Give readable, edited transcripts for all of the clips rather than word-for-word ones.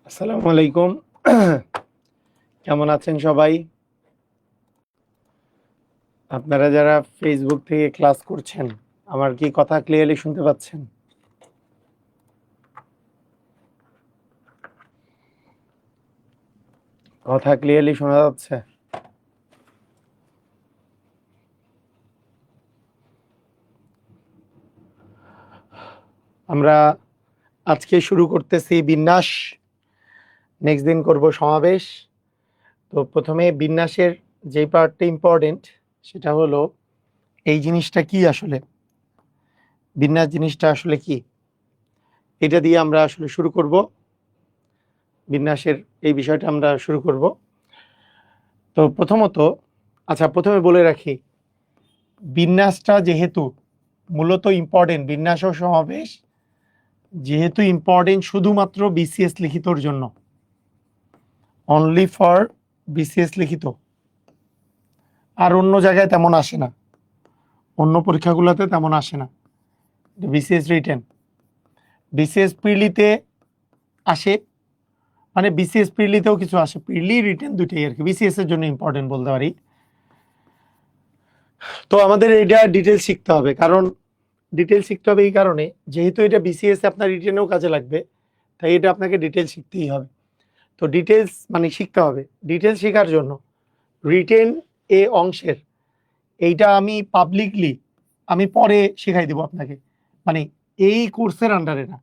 আসসালামু আলাইকুম। কেমন আছেন সবাই? আপনারা যারা ফেসবুক থেকে ক্লাস করছেন, আমার কি কথা ক্লিয়ারলি শুনতে পাচ্ছেন? কথা ক্লিয়ারলি শোনা যাচ্ছে? আমরা আজকে শুরু করতেছি বিন্যাস, নেক্সট দিন করব সমাবেশ। তো প্রথমে বিন্যাসের যে পার্টটা ইম্পর্টেন্ট সেটা হলো এই জিনিসটা কি আসলে, বিন্যাস জিনিসটা আসলে কি, এটা দিয়ে আমরা আসলে শুরু করব। বিন্যাসের এই বিষয়টা আমরা শুরু করব। তো প্রথমত প্রথমে বলে রাখি, বিন্যাসটা যেহেতু মূলত ইম্পর্টেন্ট, বিন্যাস ও সমাবেশ যেহেতু ইম্পর্টেন্ট শুধুমাত্র বিসিএস লিখিতর জন্য, অনলি ফর বিসিএস লিখিত, আর অন্য জায়গায় তেমন আসে না, অন্য পরীক্ষাগুলোতে তেমন আসে না। বিসিএস রিটেন, বিসিএস প্রিলিতে আসে, মানে বিসিএস প্রিলিতেও কিছু আসে, প্রিলি রিটেন দুইটাই আর কি, বিসিএস এর জন্য ইম্পর্টেন্ট বলতে পারি। তো আমাদের এটা ডিটেলস শিখতে হবে, কারণ ডিটেলস শিখতে হবে এই কারণে, যেহেতু এটা বিসিএস আপনার রিটেনেও কাজে লাগবে, তাই এটা আপনাকে ডিটেলস শিখতেই হবে। তো ডিটেলস মানে শিখতে হবে, ডিটেলস শেখার জন্য রিটেন এ অংশের এইটা আমি পাবলিকলি আমি পরে শেখাই দেবো আপনাকে, মানে এই কোর্সের আন্ডারে না,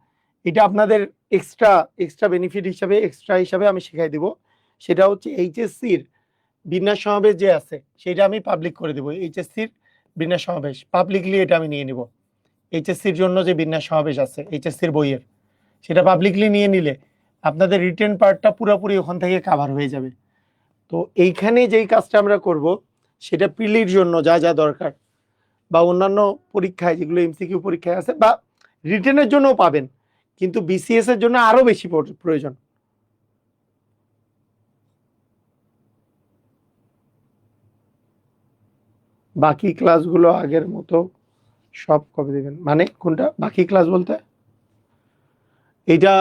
এটা আপনাদের এক্সট্রা এক্সট্রা বেনিফিট হিসাবে, এক্সট্রা হিসাবে আমি শেখাই দেবো। সেটা হচ্ছে এইচএসসির বিন্যাস সমাবেশ যে আছে সেটা আমি পাবলিক করে দেবো। এইচএসসির বিন্যাস সমাবেশ পাবলিকলি এটা আমি নিয়ে নিব। এইচএসসির জন্য যে বিন্যাস সমাবেশ আছে এইচএসসির বইয়ের, সেটা পাবলিকলি নিয়ে নিলে আপনাদের রিটেন পার্টটা পুরোপুরি ওখান থেকে কাভার হয়ে যাবে। তো এইখানে যেই কাজটা আমরা করব সেটা প্রিলির জন্য যা যা দরকার, বা অন্যান্য পরীক্ষায় যেগুলো এমসিকিউ পরীক্ষায় আছে বা রিটেনের জন্যও পাবেন, কিন্তু বিসিএস এর জন্য আরো বেশি প্রয়োজন। বাকি ক্লাসগুলো আগের মতো সব কবে দেবেন, মানে কোনটা বাকি ক্লাস বলতে? এইটা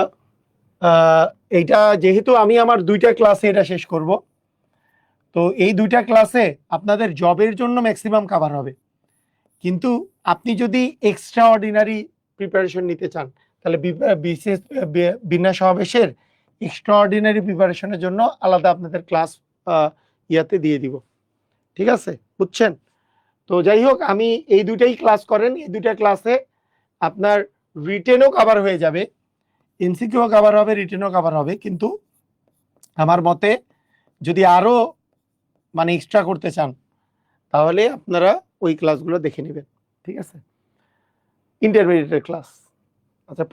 এইটা যেহেতু আমি আমার দুইটা ক্লাসে এটা শেষ করব, তো এই দুইটা ক্লাসে আপনাদের জবের জন্য ম্যাক্সিমাম কভার হবে। কিন্তু আপনি যদি এক্সট্রা অর্ডিনারি প্রিপারেশন নিতে চান, তাহলে বিশেষ বিন্যাস সমাবেশের এক্সট্রা অর্ডিনারি প্রিপারেশনের জন্য আলাদা আপনাদের ক্লাস ইয়াতে দিয়ে দিব। ঠিক আছে, বুঝছেন? তো যাই হোক, আমি এই দুইটাই ক্লাস করেন, এই দুইটা ক্লাসে আপনার রিটেনও কভার হয়ে যাবে, এমসিকিউও কভার হবে, রিটেনও কভার হবে। কিন্তু আমার মতে যদি আরো মানে এক্সট্রা করতে চান তাহলে আপনারা ওই ক্লাসগুলো দেখে নেবেন। ঠিক আছে, ইন্টারমিডিয়েটের ক্লাস। আচ্ছা,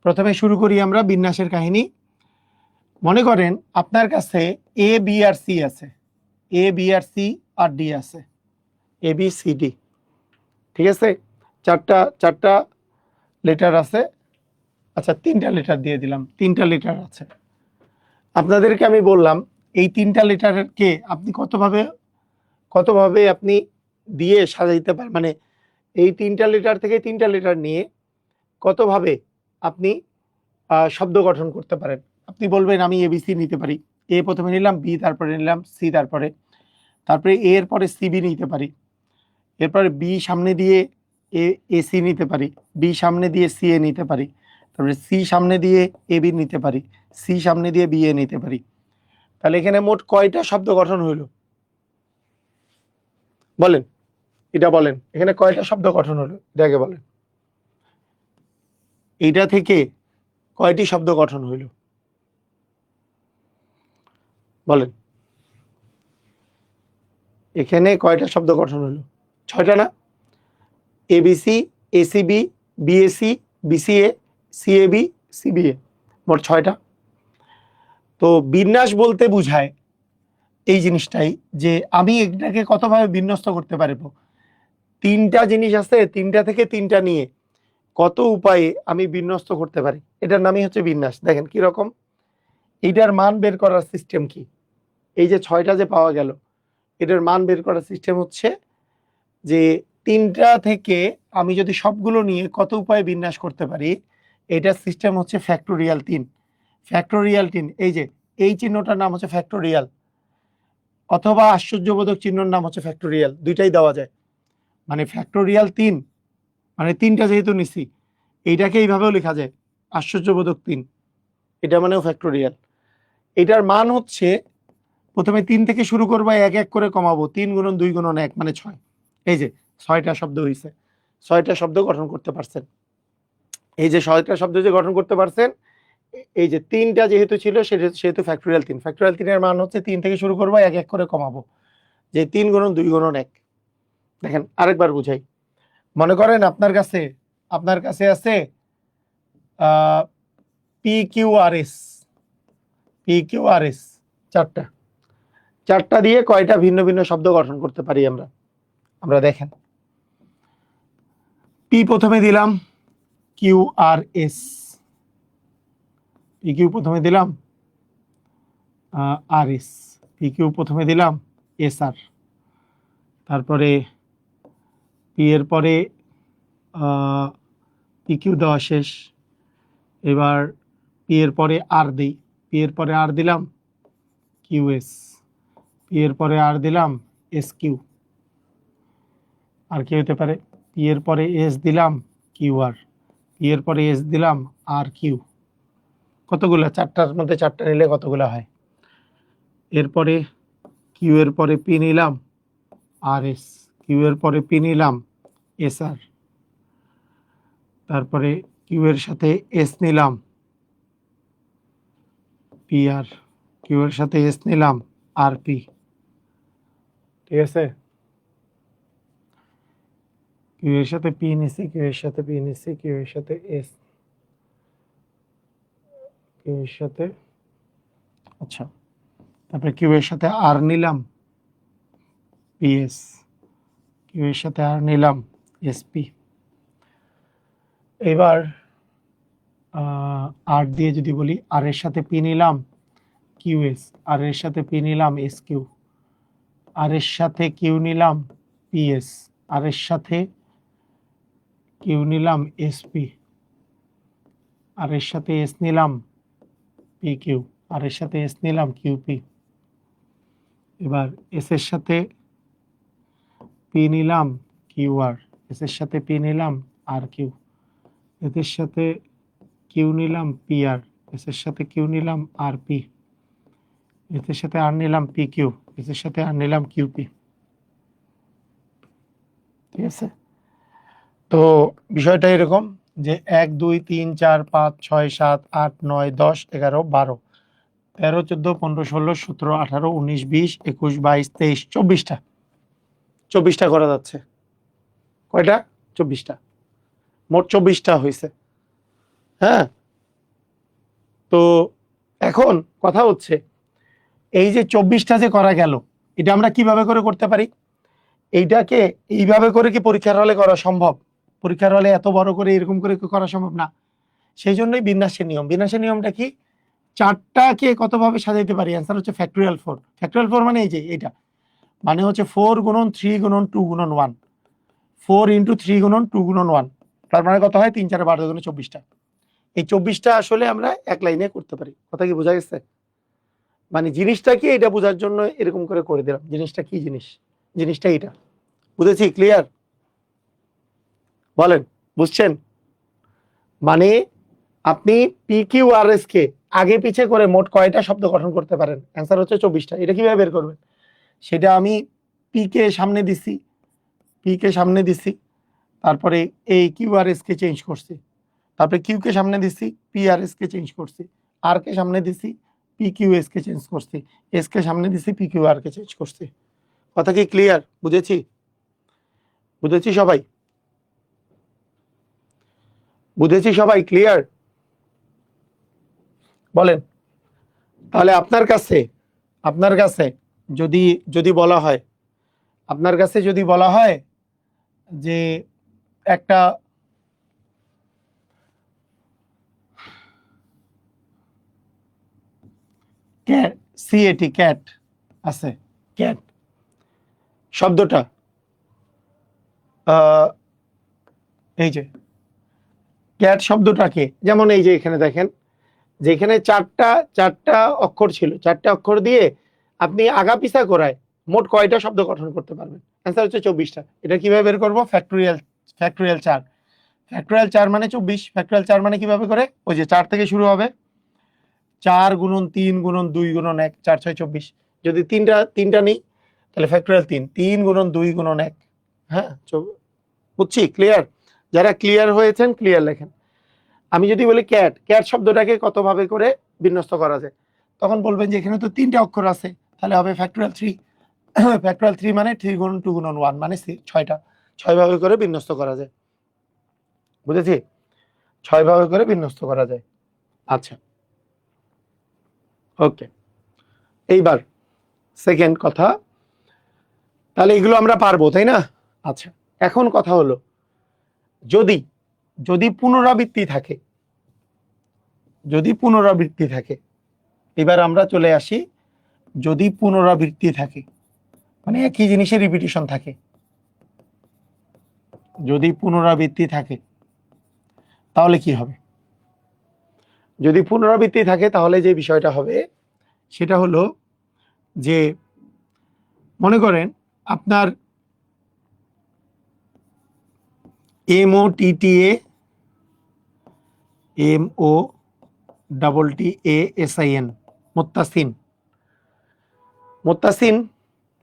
প্রথমে শুরু করি আমরা বিন্যাসের কাহিনী। মনে করেন আপনার কাছে এ বি আর সি আছে, A B R C R D আছে, এ বি সি ডি। ঠিক আছে, চারটা লেটার আছে। আচ্ছা, তিনটা লেটার দিয়ে দিলাম, তিনটা লেটার আছে। আপনাদেরকে আমি বললাম এই তিনটা লেটারকে আপনি কতভাবে আপনি দিয়ে সাজাইতে পারেন, মানে এই তিনটা লেটার থেকে তিনটা লেটার নিয়ে কতভাবে আপনি শব্দ গঠন করতে পারেন। আপনি বলবেন আমি এবিসি নিতে পারি, এ প্রথমে নিলাম, বি তারপরে নিলাম, সি তারপরে এ এর পরে সিবি নিতে পারি, এরপরে বি সামনে দিয়ে এসি নিতে পারি, বি সামনে দিয়ে সি এ নিতে পারি, তারপরে সি সামনে দিয়ে এ বি নিতে পারি, সি সামনে দিয়ে বি এ নিতে পারি। তাহলে এখানে মোট কয়টা শব্দ গঠন হইল বলেন, এটা বলেন, এখানে কয়টা শব্দ গঠন হলো এটা আগে বলেন। এইটা থেকে কয়টি শব্দ গঠন হইল বলেন, এখানে কয়টা শব্দ গঠন হলো? ছয়টা না? ABC, ACB, BAC, BCA, CAB, CBA, মোট ছয়টা। তো বিন্যাস বলতে বুঝায় এই জিনিসটাই, যে আমি এটাকে কতভাবে বিন্যস্ত করতে পারবো। তিনটা জিনিস আছে, তিনটা থেকে তিনটা নিয়ে কত উপায়ে আমি বিন্যস্ত করতে পারি, এটার নামই হচ্ছে বিন্যাস। দেখেন কিরকম, এইটার মান বের করার সিস্টেম কি, এই যে ছয়টা যে পাওয়া গেল, এটার মান বের করার সিস্টেম হচ্ছে যে তিনটা থেকে আমি যদি সবগুলো নিয়ে কত উপায়ে বিন্যাস করতে পারি, এটার সিস্টেম হচ্ছে ফ্যাক্টোরিয়াল 3। ফ্যাক্টোরিয়াল 3, এই যে এই চিহ্নটার নাম হচ্ছে ফ্যাক্টোরিয়াল, অথবা আশ্চর্যবোধক চিহ্নর নাম হচ্ছে ফ্যাক্টোরিয়াল, দুইটাই দেওয়া যায়। মানে ফ্যাক্টোরিয়াল 3, মানে 3টা যেহেতু নিছি, এইটাকে এইভাবেও লেখা যায় আশ্চর্যবোধক 3, এটা মানেও ফ্যাক্টোরিয়াল। এটার মান হচ্ছে প্রথমে 3 থেকে শুরু করবো, এক এক করে কমাবো, 3 গুণন 2 গুণন 1 মানে 6। এই যে 6টা শব্দ হয়েছে, 6টা শব্দ গঠন করতে পারছেন। এই যে 6টা শব্দ যে গঠন করতে পারছেন, এই যে 3টা যেহেতু ছিল সেহেতু ফ্যাক্টোরিয়াল 3। ফ্যাক্টোরিয়াল 3 এর মান হচ্ছে 3 থেকে শুরু করবো, এক এক করে কমাবো, যে 3 গুণন 2 গুণন 1। দেখেন আরেকবার বুঝাই। মনে করেন আপনার কাছে আছে PQRS, চারটা দিয়ে কয়টা ভিন্ন ভিন্ন শব্দ গঠন করতে পারি আমরা দেখেন। পি প্রথমে দিলাম QRS, PQ প্রথমে দিলাম RS, PQ প্রথমে দিলাম SR, তারপরে পি এর পরে PQ দেওয়া শেষ, এবার পি এর পরে আর দিই, পি এর পরে আর দিলাম QS, পি এর পরে আর দিলাম SQ, আর কি হতে পারে, পি এর পরে এস দিলাম QR, পি এর পরে এস দিলাম RQ। কতগুলো, চারটার মধ্যে চারটা নিলে কতগুলো হয়। এরপরে কিউ এর পরে পি নিলাম RS, কিউ এর পরে পি নিলাম SR, তারপরে কিউ এর সাথে এস নিলাম PR, কিউ এর সাথে এস নিলাম RP। ঠিক আছে, কিউ এর সাথে পি নিছি, কিউ এর সাথে পি নিছি, কিউ এর সাথে এস, কিউ এর সাথে, আচ্ছা, তারপরে কিউ এর সাথে আর নিলাম PS, কিউ এর সাথে আর নিলাম SP। এবার আর দিয়ে যদি বলি, আর এর সাথে পি নিলাম QS, আর এর সাথে পি নিলাম SQ, আর এর সাথে কিউ নিলাম PS, আর এর সাথে কিউ নিলাম SP, আর এর সাথে এস নিলাম PQ, আর এর সাথে এস নিলাম QP। এবার এস এর সাথে পি নিলাম QR, এস এর সাথে পি নিলাম RQ, এর সাথে কিউ নিলাম PR, এস এর সাথে কিউ নিলাম RP, এর সাথে আর নিলাম PQ, এর সাথে আর নিলাম QP। ঠিক আছে, তো বিষয়টা এরকম যে 1 2 3 4 5 6 7 8 9 10 11 12 13 14 15 16 17 18 19 20 21 22 23 24টা, 24টা করা যাচ্ছে। কয়টা? 24টা, মোট 24টা হয়েছে। হ্যাঁ, তো এখন কথা হচ্ছে এই যে 24টা যে করা গেল, এটা আমরা কিভাবে করে করতে পারি? এইটাকে এইভাবে করে কি পরীক্ষার হলে করা সম্ভব? পরীক্ষার হলে এত বড় করে এরকম করে করা সম্ভব না। সেই জন্যই বিন্যাসের নিয়ম। বিন্যাসের নিয়মটা কি? চারটাকে কতভাবে সাজাইতে পারি? অ্যান্সার হচ্ছে ফ্যাক্টোরিয়াল 4। ফ্যাক্টোরিয়াল 4 মানে এই যে এইটা, মানে হচ্ছে 4 গুণন 3 গুণন 2 গুণন 1, 4 ইন্টু 3 গুণন 2 গুণন 1, তার মানে কত হয়? 3 4 12 গুণে 24টা। এই 24টা আসলে আমরা এক লাইনে করতে পারি। কথা কি বোঝা গেছে? মানে জিনিসটা কি এটা বোঝার জন্য এরকম করে দিলাম। জিনিসটা কি জিনিস? জিনিসটা এটা। বুঝেছি? ক্লিয়ার? বলেন, বুঝছেন? মানে আপনি PQRS কে আগে পিছে করে মোট কয়টা শব্দ গঠন করতে পারেন? অ্যান্সার হচ্ছে 24টা। এটা কিভাবে বের করবেন? সেটা আমি পি কে সামনে দিছি, তারপরে এই QRS কে চেঞ্জ করছি, তারপরে কিউ কে সামনে দিছি, PRS কে চেঞ্জ করছি, আর কে সামনে দিছি, PQS কে চেঞ্জ করছি, এস কে সামনে দিছি, PQR কে চেঞ্জ করছি। কথা কি ক্লিয়ার? বুঝেছি? বুঝেছি সবাই? বুঝেছি সবাই? ক্লিয়ার? বলেন। তাহলে আপনার কাছে যদি যদি বলা হয়, আপনার কাছে যদি বলা হয় যে একটা CAT ক্যাট আছে, ক্যাট শব্দটা এই যে ক্যাট শব্দটাকে, যেমন এই যে এখানে দেখেন যেখানে চারটা চারটা অক্ষর ছিল, চারটা অক্ষর দিয়ে আপনি আগা পিছা করায় মোট কয়টা শব্দ গঠন করতে পারবেন? অ্যান্সার হচ্ছে 24টা। এটা কিভাবে বের করবো? Factorial, factorial 4। ফ্যাক্টোরিয়াল 4 মানে 24, ফ্যাক্টোরিয়াল 4 মানে কিভাবে করে? ওই যে 4 থেকে শুরু হবে, 4 গুণন 3 গুণন 2 গুণন 1, 4 6 24। যদি তিনটা নিই তাহলে ফ্যাক্টোরিয়াল 3, 3 গুণন 2 গুণন 1। হ্যাঁ, বুঝছি? ক্লিয়ার? যারা ক্লিয়ার হয়েছেন ক্লিয়ার লেখেন। আমি যদি বলি ক্যাট, ক্যাট শব্দটাকে কত ভাবে করে বিন্যস্ত করা যায়, তখন বলবেন যে এখানে তো 3টা অক্ষর আছে, তাহলে হবে ফ্যাক্টোরিয়াল 3। ফ্যাক্টোরিয়াল 3 মানে 3 গুণন 2 গুণন 1 মানে 6টা, 6 ভাবে করে বিন্যস্ত করা যায়। বুঝেছি? 6 ভাবে করে বিন্যস্ত করা যায়। আচ্ছা, ওকে। এইবার সেকেন্ড কথা, তাহলে এগুলো আমরা পারবো, তাই না? আচ্ছা, এখন কথা হলো, যদি যদি পুনরাবৃত্তি থাকে, যদি পুনরাবৃত্তি থাকে, এবার আমরা চলে আসি, যদি পুনরাবৃত্তি থাকে মানে একই জিনিসের রিপিটিশন থাকে, যদি পুনরাবৃত্তি থাকে তাহলে কি হবে? যদি পুনরাবৃত্তি থাকে তাহলে যে বিষয়টা হবে সেটা হলো যে, মনে করেন আপনার MOTTA, MOTTASIN, মুত্তাসিন, মুত্তাসিন,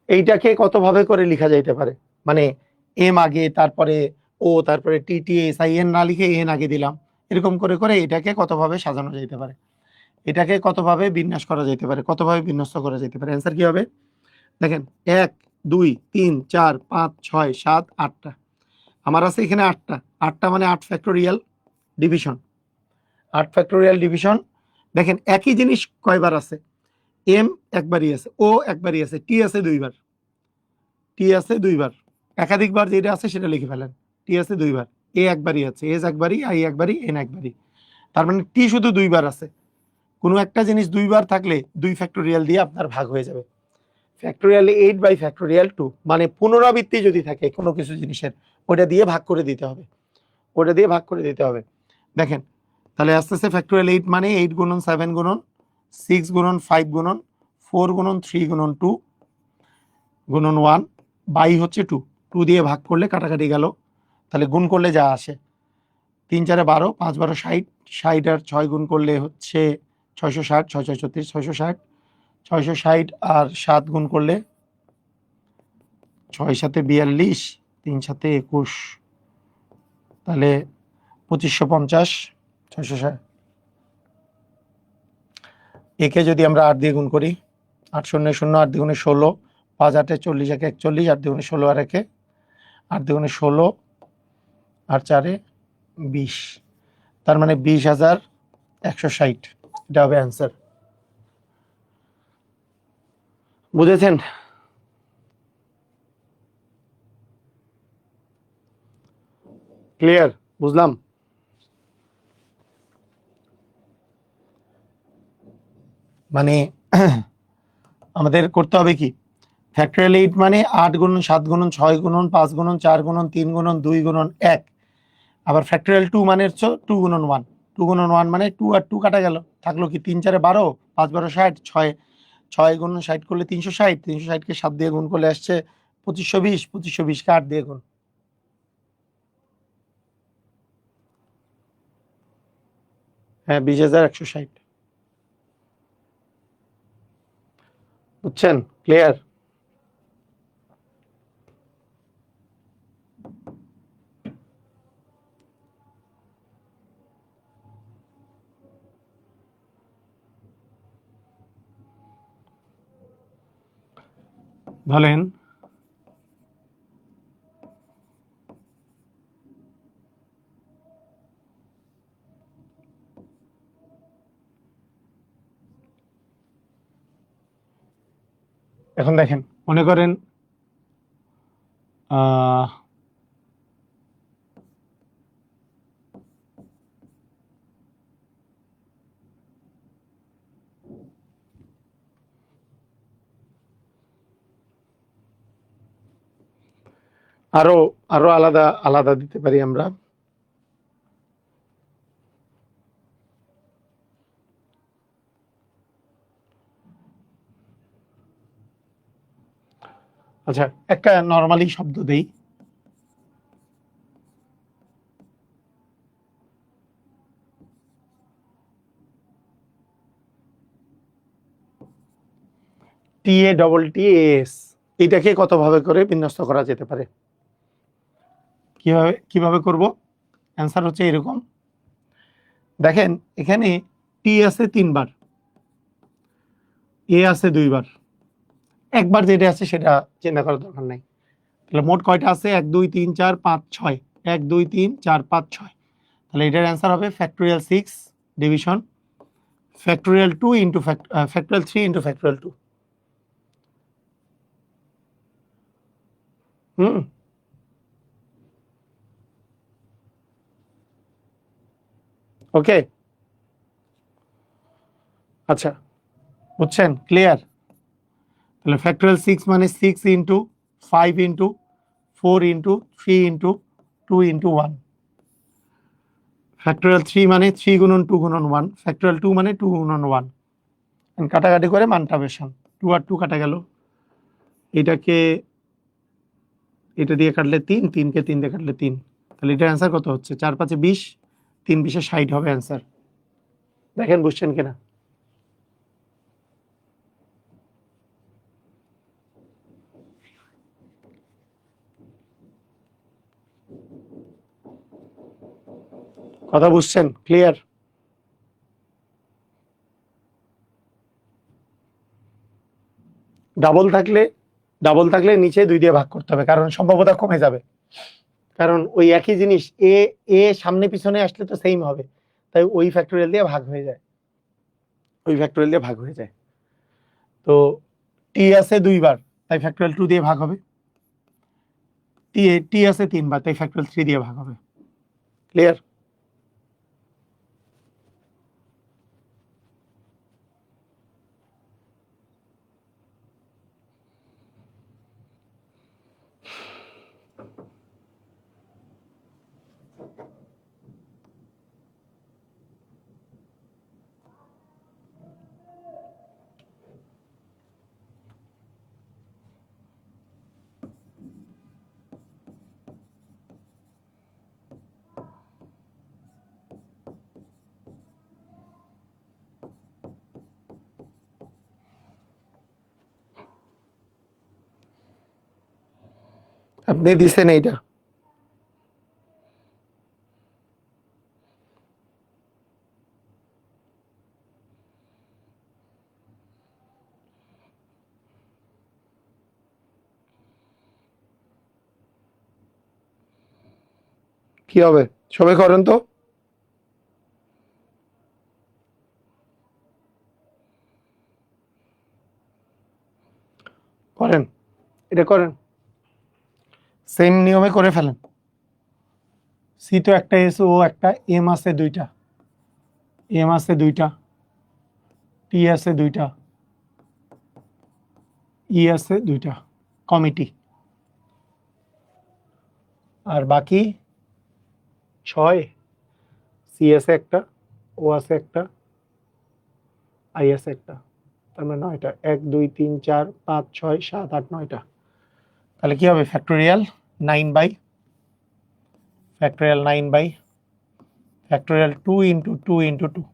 এইটাকে কত ভাবে করে লেখা যাইতে পারে? মানে এম আগে, তারপরে ও, তারপরে TTASIN না লিখে এন আগে দিলাম, এরকম করে করে এটাকে কত ভাবে সাজানো যাইতে পারে? এটাকে কত ভাবে বিন্যাস করা যেতে পারে? কত ভাবে বিন্যস্ত করা যেতে পারে? অ্যান্সার কি হবে? দেখেন, 1 2 3 4 5 6 7 8টা, আমার আছে এখানে 8টা। 8টা মানে 8 ফ্যাক্টোরিয়াল ডিভিশন, 8 ফ্যাক্টোরিয়াল ডিভিশন। দেখেন একই জিনিস কয়বার আছে? এম একবারই আছে, ও একবারই আছে, টি আছে দুইবার, টি আছে দুইবার, একাধিকবার যেটা আছে সেটা লিখে ফেলেন। টি আছে দুইবার, এ একবারই আছে, এস একবারই, আই একবারই, এন একবারই। তার মানে টি শুধু দুইবার আছে। কোনো একটা জিনিস দুইবার থাকলে 2 ফ্যাক্টোরিয়াল দিয়ে আপনার ভাগ হয়ে যাবে। ফ্যাক্টোরিয়াল 8 বাই ফ্যাক্টোরিয়াল 2 মানে পুনরাবৃত্তি যদি থাকে কোনো কিছু জিনিসের, ওটা দিয়ে ভাগ করে দিতে হবে, ওটা দিয়ে ভাগ করে দিতে হবে। দেখেন তাহলে আস্তে আস্তে ফ্যাক্টোরিয়াল 8 মানে 8 গুণন 7 গুণন 6 গুণন 5 গুণন 4 গুণন 3 গুণন 2 গুণন 1 বাই হচ্ছে 2, 2 দিয়ে ভাগ করলে কাটাকাটি গেল, তাহলে গুণ করলে যা আসে 3 4 12, 5 12 60, 60 আর 6 গুণ করলে হচ্ছে 660, 6 6 36, 660, 660 আর 7 গুণ করলে 6 7 42, 3 7 21, তাহলে 2550, 660। একে যদি আমরা 8 দিয়ে গুণ করি, 8 শূন্য 0, 8 দ্বিগুণে 16, 5 8 40, 1 41, 8 দ্বিগুণে 16 আর 1 8 দ্বিগুণে 16 আর 4 20, তার মানে 20,160, এটা হবে অ্যান্সার। বুঝেছেন? ক্লিয়ার? বুঝলাম? মানে আমাদের করতে হবে কি, ফ্যাক্টোরিয়াল 8 মানে 8 গুণন 7 গুণন 6 গুণন 5 গুণন 4 গুণন 3 গুণন 2 গুণন 1। আবার ফ্যাক্টোরিয়াল 2 মানে হচ্ছে 2 গুণন 1, 2 গুণন 1 মানে 2 আর 2 কাটা গেল, থাকলো কি 3 4 12, 5 12 60, 6 6 গুণন 60 করলে 360, 360 কে 7 দিয়ে গুণ করলে আসছে 2520, 2520 কে 8 দিয়ে গুণ, হ্যাঁ 20,160। বুঝছেন? ক্লিয়ার? বলেন। এখন দেখেন, মনে করেন আরো আরো আলাদা আলাদা দিতে পারি আমরা। আচ্ছা, একটা নরমালি শব্দ দেই, TATTAS, এটাকে কত ভাবে করে বিন্যস্ত করা যেতে পারে? কিভাবে করব? অ্যান্সার হচ্ছে এরকম। দেখেন এখানে টি আছে 3 বার, এ আছে 2 বার, একবার যেটা আছে সেটা চিন্তা করার দরকার নাই। তাহলে মোট কয়টা আছে? 1 2 3 4 5 6, 1 2 3 4 5 6। তাহলে এটার অ্যান্সার হবে factorial 6 division factorial 2 into factorial 3 into factorial 2। হুম, ওকে, আচ্ছা, বুঝছেন? ক্লিয়ার? তাহলে ফ্যাক্টোরিয়াল 6 মানে 6 into 5 into 4 into 3 into 2 into 1। Factorial 3 মানে 3 গুণন 2 গুণন 1। ফ্যাক্টোরিয়াল 2 মানে 2 গুণন 1। কাটাকাটি করে মানটা বেশান, 2 আর 2 কাটা গেল, এটাকে এটা দিয়ে কাটলে 3, 3 কে 3 দিয়ে কাটলে 3। তাহলে এটার অ্যান্সার কত হচ্ছে? 4 5 20, 3 20 60 হবে অ্যান্সার। দেখেন বুঝছেন কিনা? কথা বুঝছেন? ক্লিয়ার? ডাবল থাকলে নিচে 2 দিয়ে ভাগ করতে হবে, কারণ সম্ভাব্যতা কমে যাবে। কারণ ওই একই জিনিস এ এ সামনে পিছনে আসলে তো সেম হবে, তাই ওই ফ্যাক্টোরিয়াল দিয়ে ভাগ হয়ে যায়, ওই ফ্যাক্টোরিয়াল দিয়ে ভাগ হয়ে যায়। তো টি আছে 2 বার, তাই ফ্যাক্টোরিয়াল 2 দিয়ে ভাগ হবে। টি আছে 3 বার, তাই ফ্যাক্টোরিয়াল 3 দিয়ে ভাগ হবে। ক্লিয়ার? আপনি দিছেন এইটা, কি হবে? সবাই করেন তো। করেন, এটা করেন, সেম নিয়মে করে ফেলেন। সি তো একটা, এস ও একটা, এম আছে 2টা, এম আছে 2টা, টি আছে 2টা, ই আছে 2টা, কমিটি। আর বাকি 6, সি আছে একটা, ও আছে একটা, আই আছে একটা, তার মানে 9টা। 1 2 3 4 5 6 7 8 9টা। তাহলে কি হবে? Factorial 9 by factorial 9 by factorial 2 into 2 into 2।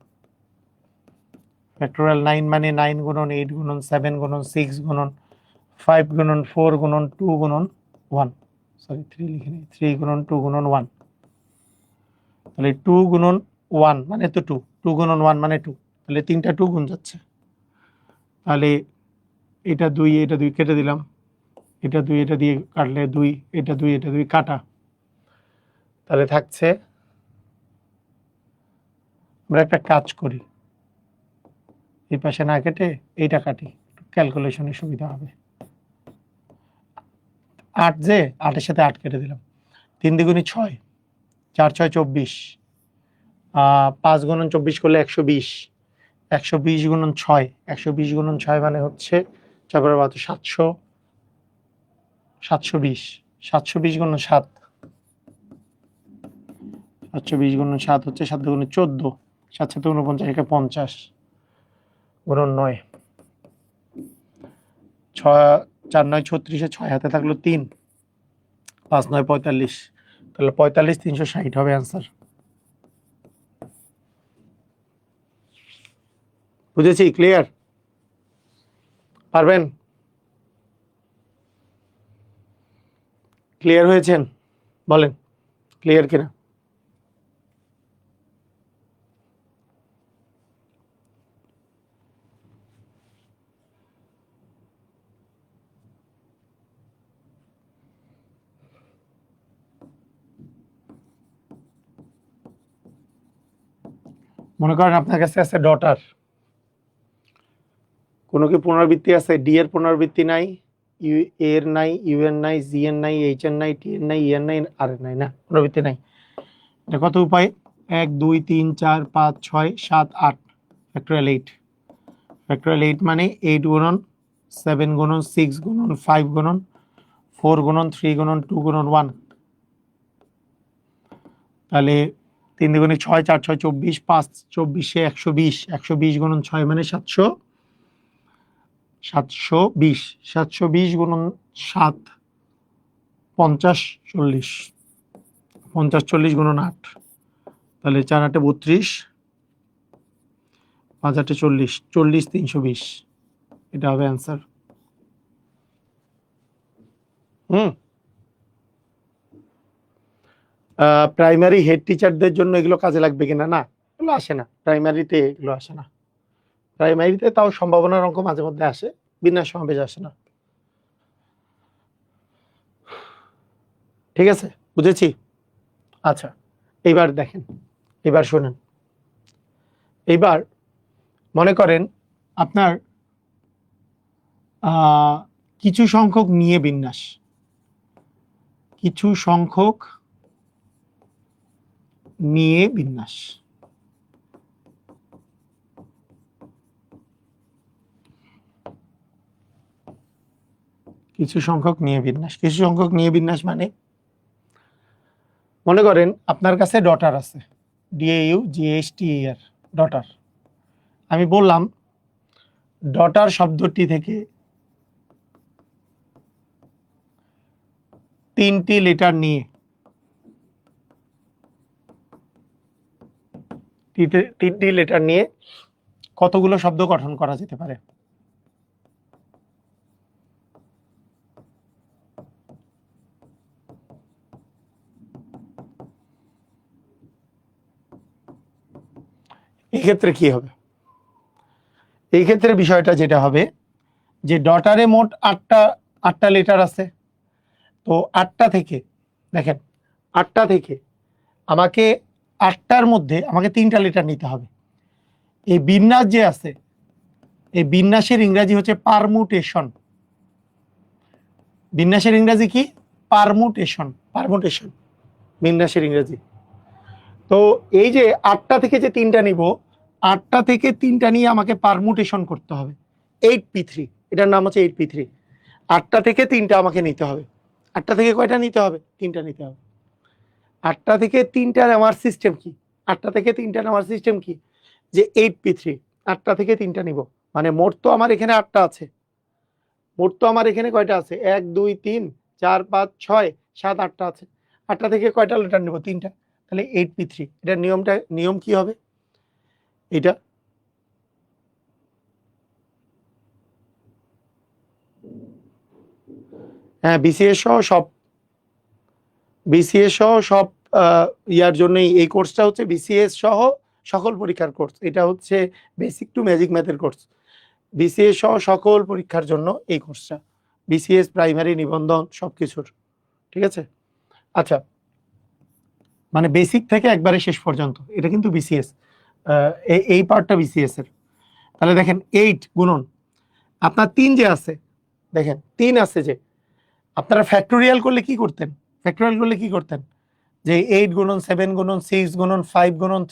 Factorial 9 মানে 9 গুণন 8 গুণন 7 গুণন 6 গুণন 5 গুণন 4 গুণন 2 গুণন 1, সরি 3 লিখে নিই, 3 গুণন 2 গুণন 1। তাহলে 2 গুণন 1 মানে তো 2, 2 গুণন 1 মানে 2, তাহলে 3টা 2 গুণ যাচ্ছে। তাহলে এটা 2, এটা 2 কেটে দিলাম, এটা 2, এটা দিয়ে কাটলে 2, এটা 2, এটা 2 কাটা। তাহলে থাকছে, আমরা একটা কাজ করি, এই পাশে না কেটে এইটা কাটি, ক্যালকুলেশনের সুবিধা হবে। 8 যে 8-এর সাথে 8 কেটে দিলাম, 3 দ্বিগুণে 6, 4 6 24, 5 গুণন 24 করলে 120, 120 গুণন 6, 120 গুণন 6 মানে হচ্ছে 4 × 12 700, 720, 720 গুণন 7, 720 গুণন 7 হচ্ছে 7 দুগুণে 14, 7 7 49, একে 50 গুণন 9, 4 9 36, 6 হাতে থাকলো 3, 5 9 45, তাহলে 45 360 হবে অ্যান্সার। বুঝেছি? ক্লিয়ার? পারবেন? ক্লিয়ার হয়েছেন? বলেন ক্লিয়ার কিনা। মনে করেন আপনার কাছে আছে ডটার, কোনো কি পুনরাবৃত্তি আছে? ডি এর পুনরাবৃত্তি নাই, ইউ এর নাই, ইউ এর নাই, জি এর নাই, এইচ এর নাই, টি এর নাই, ই এর নাই, আর এর নাই, না পুনরাবৃত্তি নাই। এটা কত উপায়? 1 2 3 4 5 6 7 8 ফ্যাক্টরিয়াল 8, ফ্যাক্টরিয়াল 8 মানে 8 গুণন 7 গুণন 6 গুণন 5 গুণন 4 গুণন 3 গুণন 2 গুণন 1, তাহলে 3 দুগুণে 6 4 6 24, 5 24 120, 120 গুণন 6 মানে 720, 720 গুণন 7 50 40, 50 40 গুণন 8, তাহলে 4 8 32, 5 8 40, 40 320, এটা হবে অ্যান্সার। প্রাইমারি হেড টিচারদের জন্য এগুলো কাজে লাগবে কিনা? না, এগুলো আসে না প্রাইমারিতে, এগুলো আসে না প্রাইমারিতে। তাও সম্ভাবনার অঙ্ক মাঝে মধ্যে আসে, বিন্যাস সমাবেশ আসে না। ঠিক আছে, বুঝেছি। আচ্ছা, এইবার দেখেন, এবার শোনেন। এইবার মনে করেন আপনার কিছু সংখ্যক নিয়ে বিন্যাস, কিছু সংখ্যক নিয়ে বিন্যাস, কিছু সংখ্যক নিয়ে বিন্যাস, কিছু সংখ্যক নিয়ে বিন্যাস মানে মনে করেন আপনার কাছে ডটার আছে, ডিএইউ জিএসটিআর ডটার। আমি বললাম ডটার শব্দটি থেকে 3টি লেটার নিয়ে, 3টি লেটার নিয়ে কতগুলো শব্দ গঠন করা যেতে পারে? এই ক্ষেত্রে কি হবে? এই ক্ষেত্রে বিষয়টা যেটা হবে যে ডটারে মোট 8টা লেটার আছে, তো 8টা থেকে দেখেন, 8টা থেকে আমাকে 8টার মধ্যে আমাকে 3টা লেটার নিতে হবে। এই বিন্যাস যে আছে, এই বিন্যাসের ইংরেজি হচ্ছে পারমুটেশন। বিন্যাসের ইংরেজি কি? পারমুটেশন, পারমুটেশন বিন্যাসের ইংরেজি। তো এই যে 8টা থেকে যে 3টা নিব, 8টা থেকে 3টা নিয়ে আমাকে পারমুটেশন করতে হবে 8p3, এটার নাম হচ্ছে 8p3। 8টা থেকে 3টা আমাকে নিতে হবে। 8টা থেকে কয়টা নিতে হবে? 3টা নিতে হবে। 8টা থেকে 3টার আমার সিস্টেম কি? 8টা থেকে 3টার আমার সিস্টেম কি? যে 8p3, 8টা থেকে 3টা নিব, মানে মোট তো আমার এখানে 8টা আছে। মোট তো আমার এখানে কয়টা আছে? 1 2 3 4 5 6 7 8টা আছে। 8টা থেকে কয়টা লেটার নেব? 3টা, তাহলে 8p3। এটার নিয়ম কি হবে? এটা হ্যাঁ, বিসিএস সহ সব ইয়ার জন্যই এই কোর্সটা হচ্ছে বিসিএস সহ সকল পরীক্ষার কোর্স। এটা হচ্ছে বেসিক টু ম্যাজিক ম্যাথের কোর্স। বিসিএস সহ সকল পরীক্ষার জন্য এই কোর্সটা, বিসিএস প্রাইমারি নিবন্ধন সবকিছুর। ঠিক আছে? আচ্ছা, মানে বেসিক থেকে একবারে শেষ পর্যন্ত এটা কিন্তু বিসিএস, এই পার্টটা বিসিএস এর। তাহলে দেখেন 8 গুণন আপনার 3 যে আছে, দেখেন 3 আছে, যে আপনারা ফ্যাক্টোরিয়াল করলে কি করতেন? ফ্যাক্টোরিয়াল করলে কি করতেন? যে 8 গুণন 7 গুণন 6 গুণন 5 গুণন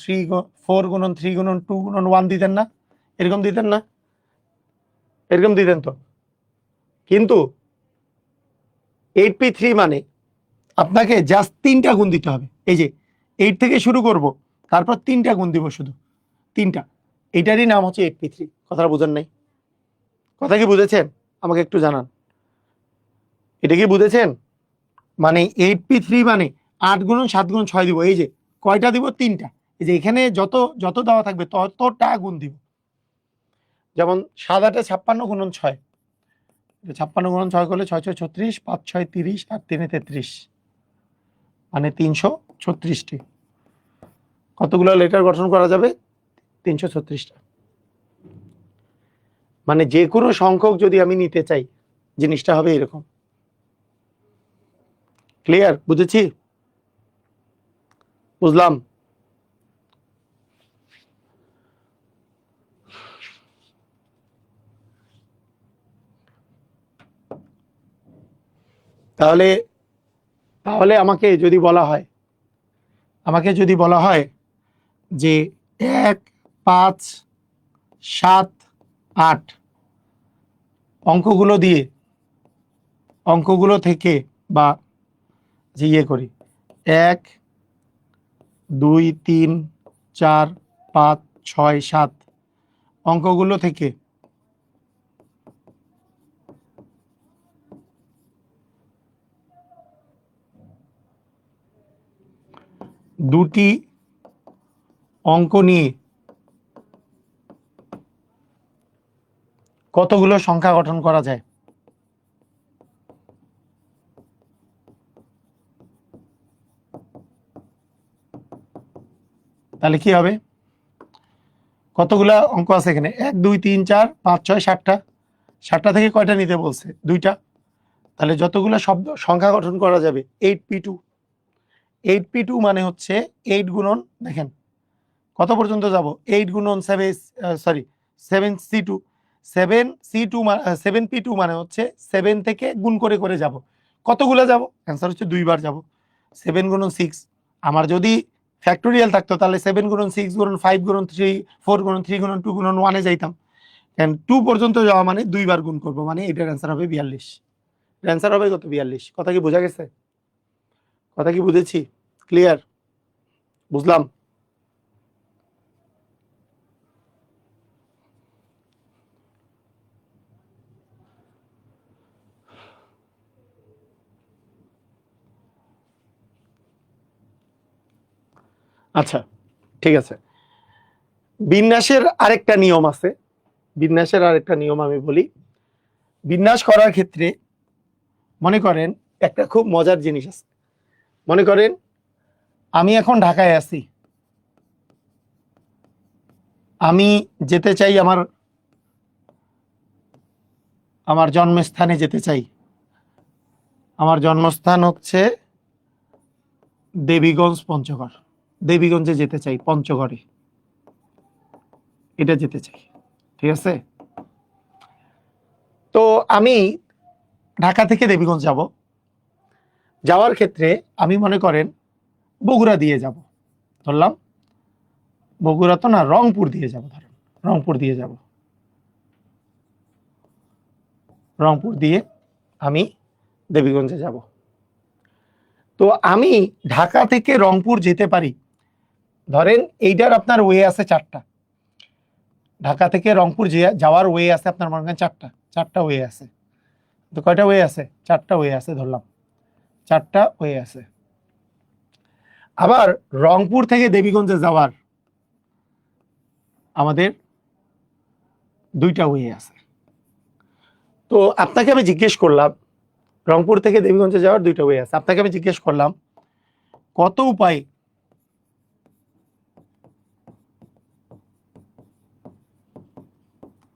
4 গুণন 3 গুণন 2 গুণন 1 দিতেন না? এরকম দিতেন না? এরকম দিতেন তো। কিন্তু 8p3 মানে আপনাকে জাস্ট 3টা গুণ দিতে হবে। এই যে 8 থেকে শুরু করব, তারপর 3টা গুণ দিব, শুধু 3টা। এটারই নাম হচ্ছে 8p3। কথাটা বুঝেন নাই? কথা কি বুঝেছেন? আমাকে একটু জানান। এটা কি বুঝেছেন? মানে 8p3 মানে 8 গুণন 7 গুণন 6 দিব। এই যে কয়টা দিব? 3টা। এই যে এখানে যত যত দেওয়া থাকবে ততটা গুণ দিব। যেমন 7 8 56 গুণন 6, 56 গুণন 6 করলে 6 6 36, 5 6 30 আর 3 33, মানে 336টি। কতগুলো লেটার গঠন করা যাবে? 336টা। মানে যে কোনো সংখ্যক যদি আমি নিতে চাই, জিনিসটা হবে এরকম। ক্লিয়ার? বুঝেছি? বুঝলাম? তাহলে তাহলে আমাকে যদি বলা হয় যে 1 5 7 8 অঙ্কগুলো থেকে বা যে ইয়ে করি 1 2 3 4 5 6 7 অঙ্কগুলো থেকে দুটি অঙ্ক নিয়ে কতগুলো সংখ্যা গঠন করা যায়? তাহলে কি হবে? কতগুলা অঙ্ক আছে এখানে? 1 2 3 4 5 6 7টা। 7টা থেকে কয়টা নিতে বলছে? 2টা। তাহলে যতগুলো শব্দ সংখ্যা গঠন করা যাবে 8p2। 8p2 মানে হচ্ছে 8 গুণন, দেখেন কত পর্যন্ত যাব? 8 গুণন 7c2। 7p2 মানে হচ্ছে 7 থেকে গুণ করে করে যাব। কতগুলো যাব? অ্যান্সার হচ্ছে 2 বার যাব। 7 গুণন 6। আমার যদি ফ্যাক্টোরিয়াল থাকতো তাহলে 7 গুণন 6 গুণন 5 গুণন 3 4 গুণন 3 গুণন 2 গুণন 1 এ যাইতাম। কারণ 2 পর্যন্ত যাওয়া মানে 2 বার গুণ করব, মানে এটার অ্যান্সার হবে 42। অ্যান্সার হবে কত? 42। কথা কি বোঝা গেছে? কথা কি বুঝেছি? ক্লিয়ার? বুঝলাম? আচ্ছা, ঠিক আছে। বিন্যাসের আরেকটা নিয়ম আছে। বিন্যাসের আরেকটা নিয়ম আমি বলি। বিন্যাস করার ক্ষেত্রে মনে করেন একটা খুব মজার জিনিস আছে। মনে করেন আমি এখন ঢাকায় আছি, আমি যেতে চাই আমার জন্মস্থানে যেতে চাই। আমার জন্মস্থান হচ্ছে দেবীগঞ্জ, পঞ্চগড়। দেবীগঞ্জে যেতে চাই, পঞ্চগড়ে এটা যেতে চাই। ঠিক আছে? তো আমি ঢাকা থেকে দেবীগঞ্জ যাব। যাওয়ার ক্ষেত্রে আমি মনে করেন বগুড়া দিয়ে যাব, ধরলাম। বগুড়া তো না, রংপুর দিয়ে যাব। ধরেন রংপুর দিয়ে যাব। রংপুর দিয়ে আমি দেবীগঞ্জে যাব। তো আমি ঢাকা থেকে রংপুর যেতে পারি, ধরেন এইটার আপনার ওয়ে আছে 4টা। ঢাকা থেকে রংপুর যাওয়ার ওয়ে আছে আপনার মনে করেন 4টা ওয়ে আছে। তো কয়টা ওয়ে আছে? 4টা ওয়ে আছে, ধরলাম 4টা ওয়ে আছে। আবার রংপুর থেকে দেবীগঞ্জে যাওয়ার আমাদের 2টা ওয়ে আছে। তো আপনাকে আমি জিজ্ঞেস করলাম, রংপুর থেকে দেবীগঞ্জে যাওয়ার 2টা ওয়ে আছে। আপনাকে আমি জিজ্ঞেস করলাম কত উপায়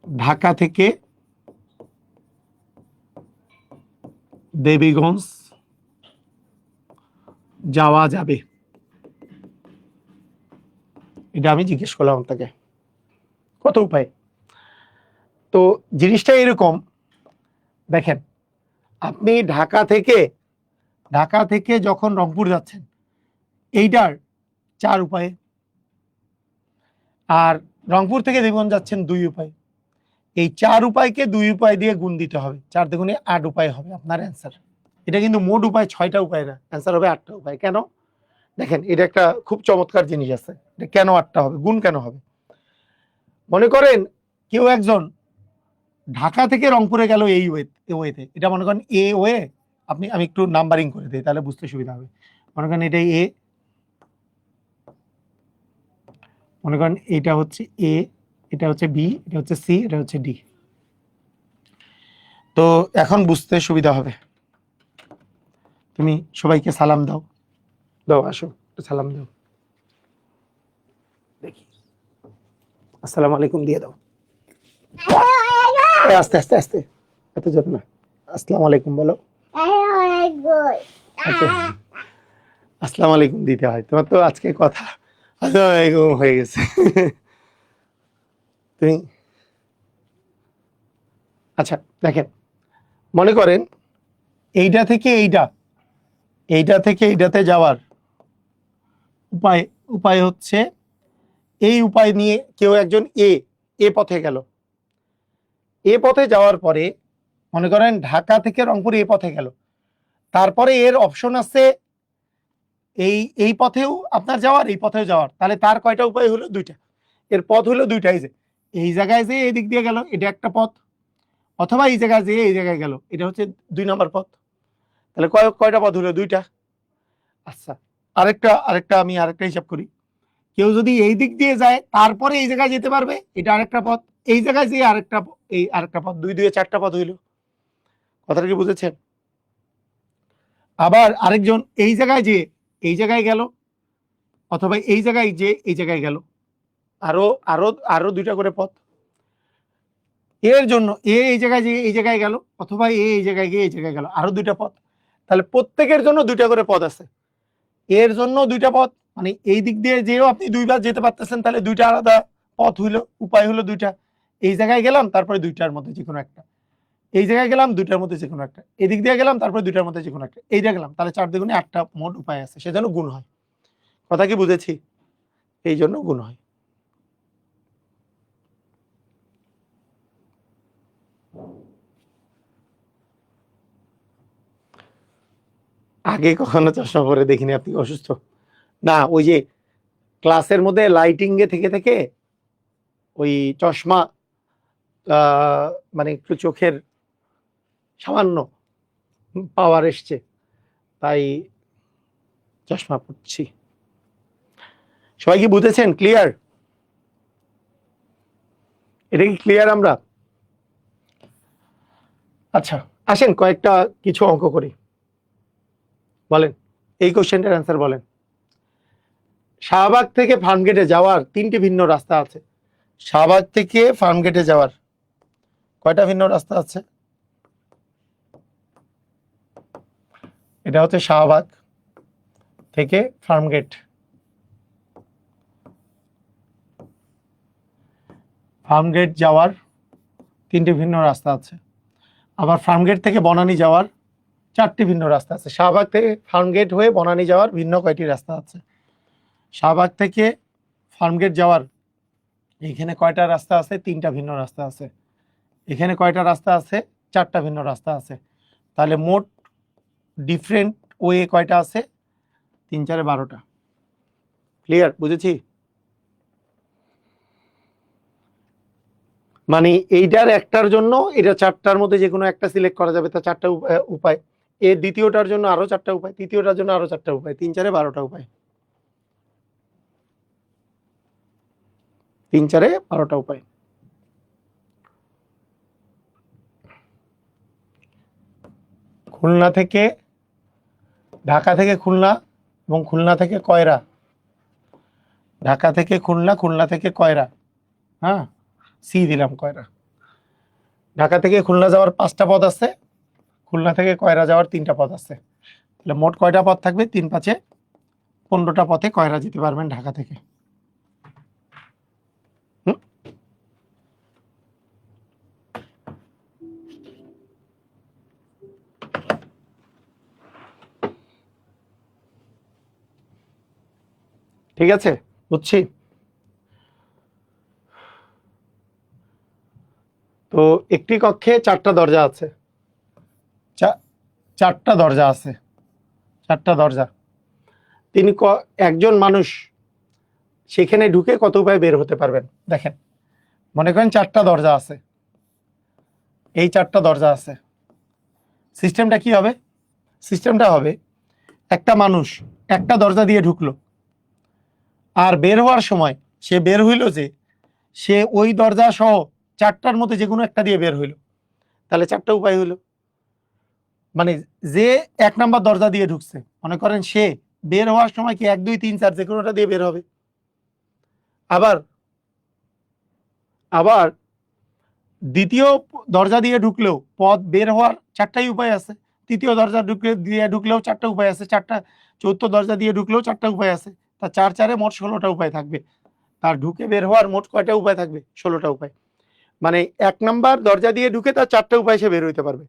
ঢাকা থেকে দেবীগঞ্জ যাওয়া যাবে? এটা আমি জিজ্ঞেস করলাম আপনাকে, কত উপায়। তো জিনিসটা এরকম, দেখেন আপনি ঢাকা থেকে যখন রংপুর যাচ্ছেন এইটার 4 উপায়ে, আর রংপুর থেকে দেবীগঞ্জ যাচ্ছেন 2 উপায়। এই 4 উপায়কে 2 উপায় দিয়ে গুণ দিতে হবে, 4 দুগুণে 8 উপায় হবে আপনার অ্যান্সার। এটা কিন্তু মোট উপায় 6টা উপায় না, অ্যান্সার হবে 8টা উপায়। কেন? দেখেন এটা একটা খুব চমৎকার জিনিস আছে। এটা কেন 8টা হবে, গুণ কেন হবে? মনে করেন কেউ একজন ঢাকা থেকে রংপুরে গেল এই ওয়েতে, এটা মনে করেন এ ওয়ে। আমি একটু নাম্বারিং করে দিই, তাহলে বুঝতে সুবিধা হবে। মনে করেন এটাই এ, মনে করেন এটা হচ্ছে এ, এটা হচ্ছে বি, এটা হচ্ছে সি, এটা হচ্ছে ডি। তো এখন বুঝতে সুবিধা হবে। তুমি সবাইকে সালাম দাও, দাও আসো সালাম দাও, দেখি আসসালামু আলাইকুম দিয়ে দাও। আস্তে আস্তে আস্তে, এত জোর না। আসসালামু আলাইকুম বলো। আচ্ছা, আসসালামু আলাইকুম দিতে হয়, তোমার তো আজকে কথা আসসালামু আলাইকুম হয়ে গেছে। তুমি আচ্ছা দেখেন, মনে করেন এইটা থেকে এইটা থেকে এইটাতে যাওয়ার উপায় উপায় হচ্ছে এই উপায় নিয়ে কেউ একজন এ পথে গেল, এ পথে যাওয়ার পরে মনে করেন ঢাকা থেকে রংপুর এ পথে গেল, তারপরে এর অপশন আছে এই পথেও আপনার যাওয়ার, এই পথেও যাওয়ার, তাহলে তার কয়টা উপায় হলো? দুইটা। এর পথ হলো দুইটাই, যে এই জায়গায় যে এই দিক দিয়ে গেল এটা একটা পথ, অথবা এই জায়গায় যে এই জায়গায় গেল এটা হচ্ছে 2 নম্বর পথ। তাহলে কয়টা পথ হলো? দুইটা। আচ্ছা, আরেকটা আমি আরেকটা হিসাব করি। কেউ যদি এই দিক দিয়ে যায় তারপরে এই জায়গায় যেতে পারবে, এটা আরেকটা পথ। এই জায়গায় যে আরেকটা পথ, 2 2 4টা পথ হইল। কথাটা কি বুঝেছেন? আবার আরেকজন এই জায়গায় যে এই জায়গায় গেল, অথবা এই জায়গায় যে এই জায়গায় গেল, আরো আরো আরো 2টা করে পথ। এর জন্য এই জায়গায় যে এই জায়গায় গেল, অথবা এই জায়গায় গিয়ে এই জায়গায় গেল, আরো 2টা পথ। তাহলে প্রত্যেকের জন্য 2টা করে পথ আছে। এর জন্য 2টা পথ, মানে এই দিক দিয়ে যেও আপনি 2বার যেতে পারতেছেন, তাহলে 2টা আলাদা পথ হইলো, উপায় হলো 2টা। এই জায়গায় গেলাম, তারপরে 2টার মধ্যে যে কোনো একটা। এই জায়গায় গেলাম, 2টার মধ্যে যে কোনো একটা। এদিক দিয়ে গেলাম, তারপরে 2টার মধ্যে যে কোনো একটা। এই জায়গায় গেলাম, তাহলে 4 দুগুণে 8টা মোট উপায় আছে, সেজন্য গুণ হয়। কথা কি বুঝেছি? এই জন্য গুণ হয়। আগে কখনো চশমা পরে দেখিনি, আপনি অসুস্থ? না, ওই যে ক্লাসের মধ্যে লাইটিং এ থেকে থেকে ওই চশমা মানে একটু চোখের সামান্য পাওয়ার এসছে, তাই চশমা পড়ছি। সবাই কি বুঝেছেন? ক্লিয়ার? এটা কি ক্লিয়ার? আমরা আচ্ছা আসেন কয়েকটা কিছু অঙ্ক করি। বলেন এই কোশ্চেনটার অ্যান্সার বলেন। শাহবাগ থেকে ফার্মগেটে যাওয়ার 3টি ভিন্ন রাস্তা আছে। শাহবাগ থেকে ফার্মগেটে যাওয়ার কয়টা ভিন্ন রাস্তা আছে? এটা হচ্ছে শাহবাগ থেকে ফার্মগেট। ফার্মগেট যাওয়ার 3টি ভিন্ন রাস্তা আছে। আবার ফার্মগেট থেকে বনানী যাওয়ার 4টি ভিন্ন রাস্তা আছে। শাহবাগ থেকে ফার্মগেট হয়ে বনানী যাওয়ার ভিন্ন কয়টি রাস্তা আছে? শাহবাগ থেকে ফার্মগেট যাওয়ার এখানে কয়টা রাস্তা আছে? 3টা ভিন্ন রাস্তা আছে। এখানে কয়টা রাস্তা আছে? 4টা ভিন্ন রাস্তা আছে। তাহলে মোট ডিফারেন্ট ওয়ে কয়টা আছে? 3 4 12টা। ক্লিয়ার? বুঝেছি? মানে এইটার একটার জন্য এটা 4টার মধ্যে যে কোনো একটা সিলেক্ট করা যাবে, তা 4টা উপায়। এর দ্বিতীয়টার জন্য আরো 4টা উপায়, তৃতীয়টার জন্য আরো 4টা উপায়, 3 4 12টা উপায়। 3 4 12টা উপায়। খুলনা থেকে, ঢাকা থেকে খুলনা এবং খুলনা থেকে কয়রা, ঢাকা থেকে খুলনা, খুলনা থেকে কয়রা, হ্যাঁ সি দিলাম কয়রা। ঢাকা থেকে খুলনা যাওয়ার 5টা পথ আছে, খুলনা থেকে কয়রা যাওয়ার 3টা পথ আছে। তাহলে মোট কয়টা পথ থাকবে? 3 5 15টা পথে কয়রা যেতে পারবেন ঢাকা থেকে। ঠিক আছে, বুঝছি। তো একটি কক্ষে 4টা দরজা আছে, 4টা দরজা আছে, 4টা দরজা। তিনি একজন মানুষ সেখানে ঢুকে কত উপায় বের হতে পারবেন? দেখেন, মনে করেন 4টা দরজা আছে, এই 4টা দরজা আছে। সিস্টেমটা কি হবে? সিস্টেমটা হবে, একটা মানুষ একটা দরজা দিয়ে ঢুকলো, আর বের হওয়ার সময় সে বের হইল যে সে ওই দরজা সহ চারটার মধ্যে যে কোনো একটা দিয়ে বের হইল, তাহলে চারটা উপায় হইল। মানে যে 1 নাম্বার দরজা দিয়ে ঢুকছে, মনে করেন সে বের হওয়ার সময় কি 1 2 3 4 যে কোনোটা দিয়ে বের হবে। আবার আবার দ্বিতীয় দরজা দিয়ে ঢুকলেও পথ বের হওয়ার 4টাই উপায় আছে, তৃতীয় দরজা দিয়ে ঢুকলেও 4টা উপায় আছে, চতুর্থ দরজা দিয়ে ঢুকলেও 4টা উপায় আছে। তা 4 4 মোট 16টা উপায় থাকবে। তার ঢুকে বের হওয়ার মোট কয়টা উপায় থাকবে? 16টা উপায়। মানে 1 নাম্বার দরজা দিয়ে ঢুকে তার 4টা উপায় সে বের হইতে পারবে।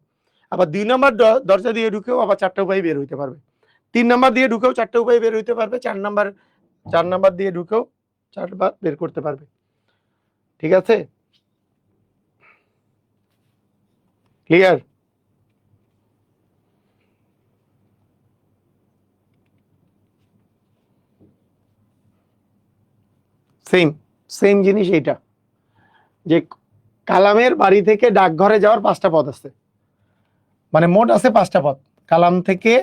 আবার 2 নাম্বার দরজা দিয়ে ঢুকেও আবার 4টা উপায় বের হইতে পারবে। 3 নাম্বার দিয়ে ঢুকেও 4টা উপায় বের হইতে পারবে। 4 নাম্বার দিয়ে ঢুকেও 4বার বের করতে পারবে। ঠিক আছে, ক্লিয়ার? সেম সেম জিনিস এইটা, যে কালামের বাড়ি থেকে ডাকঘরে যাওয়ার 5টা পথ আছে, মানে মোট আছে 5টা পথ। কালাম থেকে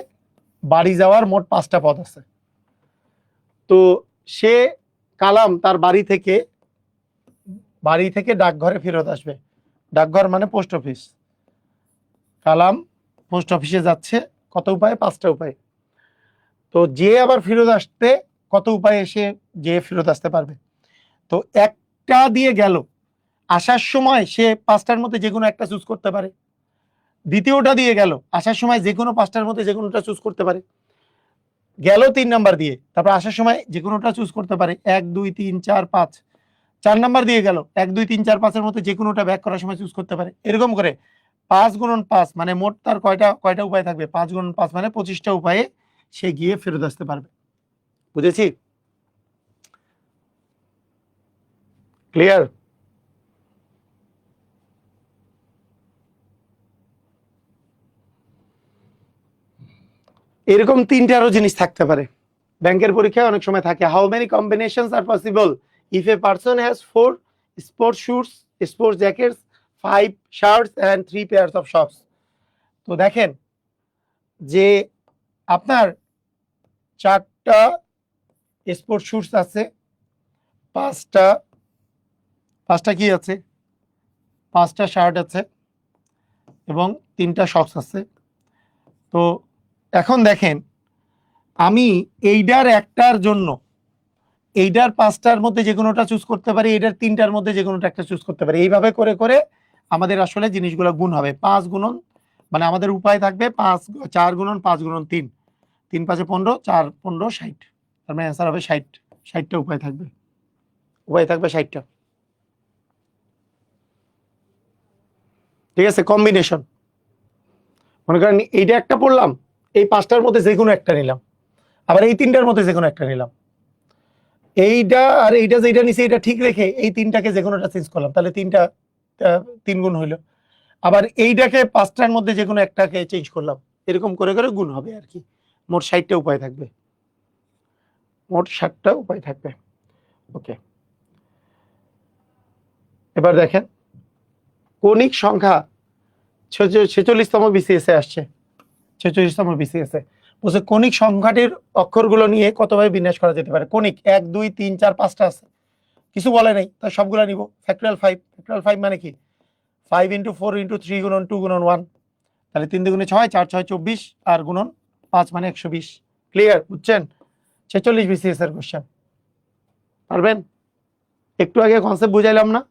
বাড়ি যাওয়ার মোট 5টা পথ আছে। তো সে কালাম তার বাড়ি থেকে ডাকঘরে ফেরত আসবে। ডাকঘর মানে পোস্ট অফিস। কালাম পোস্ট অফিসে যাচ্ছে, কত উপায়? 5টা উপায়। তো যে আবার ফেরত আসতে কত উপায়ে সে যে ফেরত আসতে পারবে। তো একটা দিয়ে গেল, আসার সময় সে 5টার মধ্যে যে কোনো একটা চুজ করতে পারে। দ্বিতীয়টা দিয়ে গেল, আসার সময় যে কোনো 5টার মধ্যে যে কোনোটা চুজ করতে পারে। গেল 3 নাম্বার দিয়ে, তারপর আসার সময় যে কোনোটা চুজ করতে পারে। 1 2 3 4 5। 4 নাম্বার দিয়ে গেল, 1 2 3 4 5-এর মধ্যে যে কোনোটা ব্যাক করার সময় চুজ করতে পারে। এরকম করে 5 গুণন 5 মানে মোট তার কয়টা উপায় থাকবে? 5 গুণন 5 মানে 25টা উপায়ে সে গিয়ে ফেরত আসতে পারবে। বুঝেছি? ক্লিয়ার? এরকম 3টারও জিনিস থাকতে পারে। ব্যাংকের পরীক্ষায় অনেক সময় থাকে, how many combinations are possible if a person has 4 sports suits, sports jackets, 5 shirts and 3 pairs of shorts. তো দেখেন যে আপনার 4টা স্পোর্টস শুটস আছে, 5টা কি আছে? 5টা শার্ট আছে এবং 3টা শর্টস আছে। তো এখন দেখেন, আমি এইটার একটার জন্য এইটার 5টার মধ্যে যে কোনোটা চুজ করতে পারি, এইটার 3টার মধ্যে যে কোনোটা একটা চুজ করতে পারি। এইভাবে করে করে আমাদের আসলে জিনিসগুলো গুণ হবে। 5 গুণন মানে আমাদের উপায় থাকবে 4 গুণন 5 গুণন 3, 3 5 15, 4 15 60। তার মানে অ্যান্সার হবে 60টা উপায় থাকবে। 60টা। ঠিক আছে, কম্বিনেশন। মনে করেন এইটা একটা পড়লাম, এই 5টার মধ্যে যে কোনো একটা নিলাম, আবার এই 3টার মধ্যে যে কোনো একটা নিলাম। এইটা আর এইটা যেটা নিচে এটা ঠিক রেখে এই 3টাকে যে কোনোটা চেঞ্জ করলাম, তাহলে 3 গুণ হইলো। আবার এইটাকে 5টার মধ্যে যে কোনো একটাকে চেঞ্জ করলাম, এরকম করে করে গুণ হবে আর কি। মোট 60টা উপায় থাকবে। মোট 60টা উপায় থাকবে। ওকে, এবার দেখেন কৌণিক সংখ্যা 46তম বিসিএস এ আসছে। 46তম বিসিএস এ বলছে কৌণিক সংখ্যাটির অক্ষরগুলো নিয়ে কতভাবে বিন্যাস করা যেতে পারে। কৌণিক 1 2 3 4 5টা আছে, কিছু বলে নাই, তাই সবগুলো নিব। ফ্যাক্টরিয়াল 5, ফ্যাক্টরিয়াল 5 মানে কি? 5 × 4 × 3 গুণন 2 গুণন 1, তাহলে 3 2 6, 4 6 24 আর গুণন 5 মানে 120। ক্লিয়ার? বুঝছেন? 46 বিসিএস এর কোশ্চেন। পারবেন? একটু আগে কনসেপ্ট বুঝাইলাম না?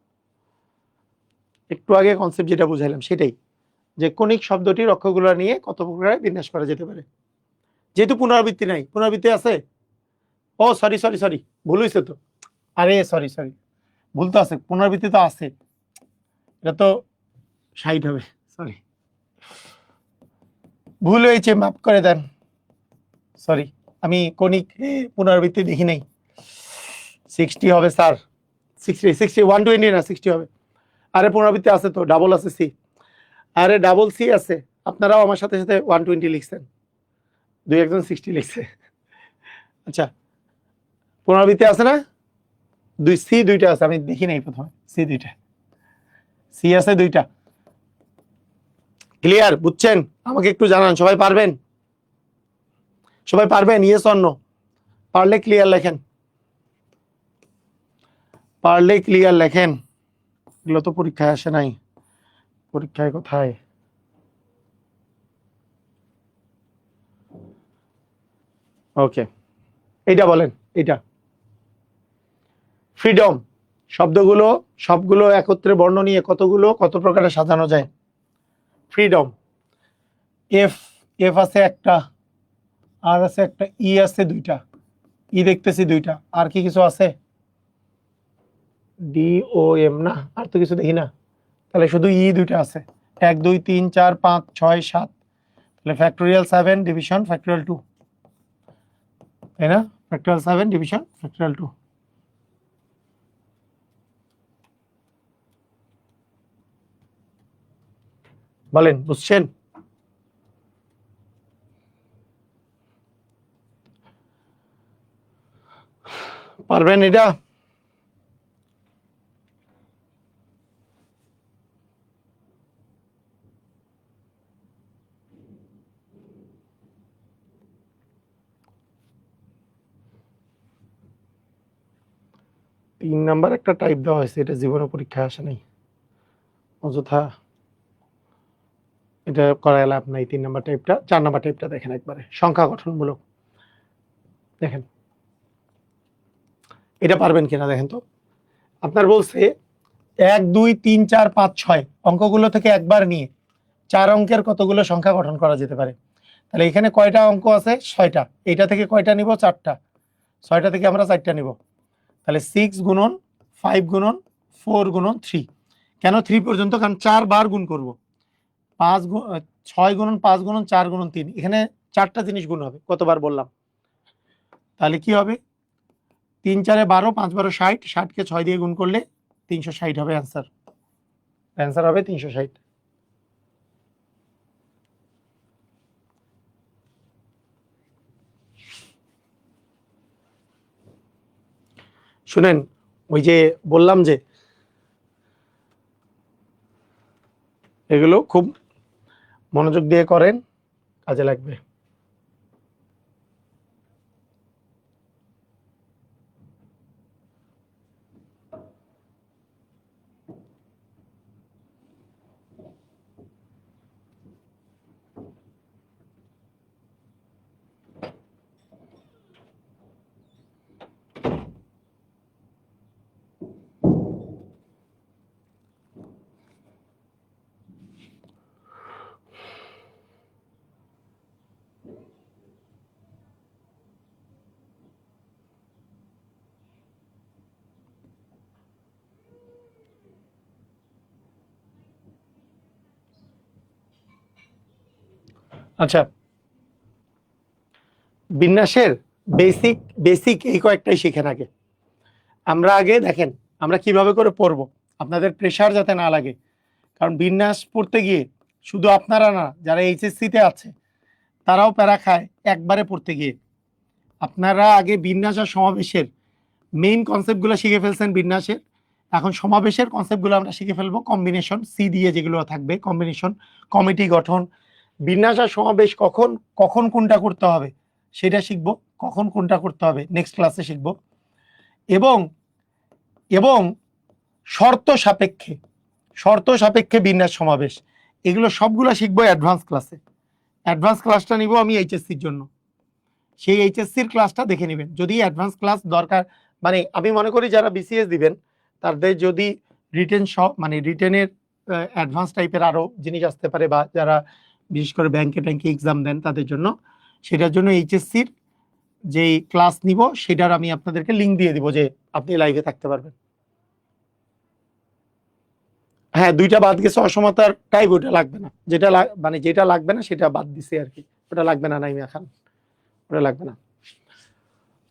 একটু আগে কনসেপ্ট যেটা বুঝাইলাম সেটাই, যে কৌণিক শব্দটির অক্ষরগুলো নিয়ে কত প্রকারে বিন্যাস করা যেতে পারে। যেহেতু পুনরাবৃত্তি নাই, পুনরাবৃত্তি আছে? ও সরি সরি সরি, ভুল হয়েছে তো। আরে সরি সরি, ভুল তো আছে, পুনরাবৃত্তি তো আছে। এটা তো 60 হবে, সরি ভুল হয়েছে, মাফ করে দেন। সরি, আমি কৌণিক পুনরাবৃত্তি দেখি নাই। 60 হবে স্যার, 60 120 না 60 হবে। আরে পুনরাবৃত্তি আছে তো, ডাবল আছে সি, আরে ডাবল সি আছে। আপনারাও আমার সাথে সাথে 120 লিখছেন, 2 একজন 60 লিখছে। আচ্ছা, পুনরাবৃত্তি আছে না? সি 2টা আছে, আমি দেখি নাই প্রথমে। সি 2টা, সি আছে 2টা। ক্লিয়ার? বুঝছেন? আমাকে একটু জানান, সবাই পারবেন? সবাই পারবেন? Yes or no? পারলে ক্লিয়ার লেখেন, পারলে ক্লিয়ার লেখেন। এগুলো তো পরীক্ষায় আসে নাই, পরীক্ষায় কোথায়? ওকে, এইটা বলেন, এইটা ফ্রিডম শব্দগুলো সবগুলো একত্রে বর্ণ নিয়ে কতগুলো কত প্রকারে সাজানো যায়? ফ্রিডম, এফ, এফ আছে একটা, আর আছে একটা, ই আছে দুইটা, ই দেখতেছি দুইটা, আর কি কিছু আছে? ডি ও এম, না আর তো কিছু দেখি না, তাহলে শুধু ই দুইটা আছে। 1 2 3 4 5 6 7, তাহলে ফ্যাক্টোরিয়াল 7 ডিভিশন ফ্যাক্টোরিয়াল 2, তাই না? Factorial 7 division factorial 2। বলেন, বুঝছেন? পারবেন এটা? তিন নাম্বার একটা টাইপ দেওয়া হয়েছে, এটা জীবনে পরীক্ষায় আসে নাই, অযথা এটা করায় লাভ নাই। 3 নাম্বার টাইপটা, 4 নাম্বার টাইপটা দেখেন একবারে, সংখ্যা গঠনমূলক দেখেন, এটা পারবেন কিনা দেখেন তো। আপনার বলছে 1 2 3 4 5 6 অঙ্কগুলো থেকে একবার নিয়ে 4 অঙ্কের কতগুলো সংখ্যা গঠন করা যেতে পারে। তাহলে এখানে কয়টা অঙ্ক আছে? 6টা। এটা থেকে কয়টা নিব? 4টা। 6টা থেকে আমরা 4টা নিব, তাহলে 6 গুণন 5 গুণন 4 গুণন 3। কেন 3 পর্যন্ত? কারণ 4 বার গুণ করব। 6 গুণন 5 গুণন 4 গুণন 3, এখানে 4টা জিনিস গুণ হবে। কতবার বললাম? তাহলে কি হবে? 3 4 12, 5 12 60, 60কে 6 দিয়ে গুণ করলে 360 হবে অ্যান্সার। অ্যান্সার হবে 360। শুনেন, ওই যে বললাম যে এগুলো খুব মনোযোগ দিয়ে করেন, কাজে লাগবে। আচ্ছা, বিন্যাসের বেসিক বেসিক এই কয়েকটাই শিখেন আগে। আমরা আগে দেখেন আমরা কিভাবে করে পড়ব, আপনাদের প্রেশার যাতে না লাগে। কারণ বিন্যাস পড়তে গিয়ে শুধু আপনারা না, যারা এইচএসসিতে আছে তারাও প্যারা খায় একবারে পড়তে গিয়ে। আপনারা আগে বিন্যাস আর সমাবেশের মেইন কনসেপ্টগুলো শিখে ফেলছেন বিন্যাসের, এখন সমাবেশের কনসেপ্টগুলো আমরা শিখে ফেলবো। কম্বিনেশন সি দিয়ে যেগুলো থাকবে, কম্বিনেশন, কমিটি গঠন, বিন্যাস আর সমাবেশ কখন কখন কোনটা করতে হবে সেটা শিখবো, কখন কোনটা করতে হবে নেক্সট ক্লাসে শিখবো। এবং এবং শর্ত সাপেক্ষে, শর্ত সাপেক্ষে বিন্যাস সমাবেশ, এগুলো সবগুলো শিখবো অ্যাডভান্স ক্লাসে। অ্যাডভান্স ক্লাসটা নিব আমি এইচএসসির জন্য, সেই এইচএসসির ক্লাসটা দেখে নেবেন। যদি অ্যাডভান্স ক্লাস দরকার, মানে আমি মনে করি যারা বিসিএস দিবেন তাদের যদি রিটেন সব, মানে রিটেনের অ্যাডভান্স টাইপের আরও জিনিস আসতে পারে, বা যারা বিশেষ করে ব্যাংকে ট্যাঙ্কে এক্সাম দেন তাদের জন্য, সেটার জন্য এইচএসসির যেই ক্লাস নিব সেটার আমি আপনাদেরকে লিঙ্ক দিয়ে দিব, যে আপনি লাইভে থাকতে পারবেন। হ্যাঁ, 2টা বাদ গেছে, অসমতার টাইপ, ওটা লাগবে না। যেটা মানে যেটা লাগবে না সেটা বাদ দিছে আর কি, ওটা লাগবে না, নাইমিয়া খান, ওটা লাগবে না।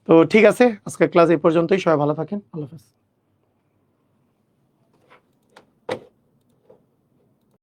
তো ঠিক আছে, আজকের ক্লাস এই পর্যন্তই। সবাই ভালো থাকেন, আল্লাহ হাফেজ।